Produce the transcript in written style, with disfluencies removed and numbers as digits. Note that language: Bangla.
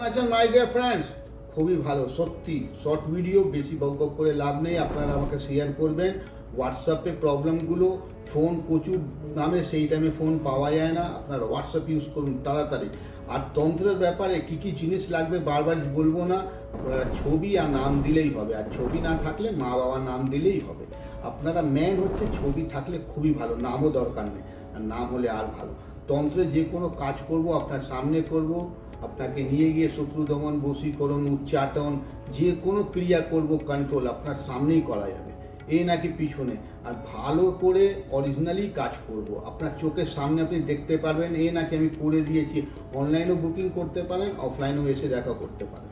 আচ্ছা মাই ডিয়ার ফ্রেন্ডস, খুবই ভালো সত্যি। শর্ট ভিডিও বেশি বক করে লাভ নেই, আপনারা আমাকে শেয়ার করবেন। হোয়াটসঅ্যাপে প্রবলেমগুলো, ফোন প্রচুর দামে, সেই টাইমে ফোন পাওয়া যায় না, আপনারা হোয়াটসঅ্যাপ ইউজ করুন তাড়াতাড়ি। আর তন্ত্রের ব্যাপারে কী কী জিনিস লাগবে বারবার বলবো না, আপনারা ছবি আর নাম দিলেই হবে। আর ছবি না থাকলে মা বাবার নাম দিলেই হবে। আপনারা মেন হচ্ছে ছবি থাকলে খুবই ভালো, নামও দরকার নেই, আর নাম হলে আর ভালো। তন্ত্রে যে কোনো কাজ করব আপনার সামনে করব, আপনাকে নিয়ে গিয়ে শত্রু দমন, বশীকরণ, উচ্চাটন, যে কোনো ক্রিয়া করব কন্ট্রোল আপনার সামনেই করা যাবে, এই নাকি পিছনে। আর ভালো করে অরিজিনালি কাজ করব, আপনার চোখের সামনে আপনি দেখতে পারবেন, এই নাকি আমি করে দিয়েছি। অনলাইনেও বুকিং করতে পারেন, অফলাইনেও এসে দেখা করতে পারেন।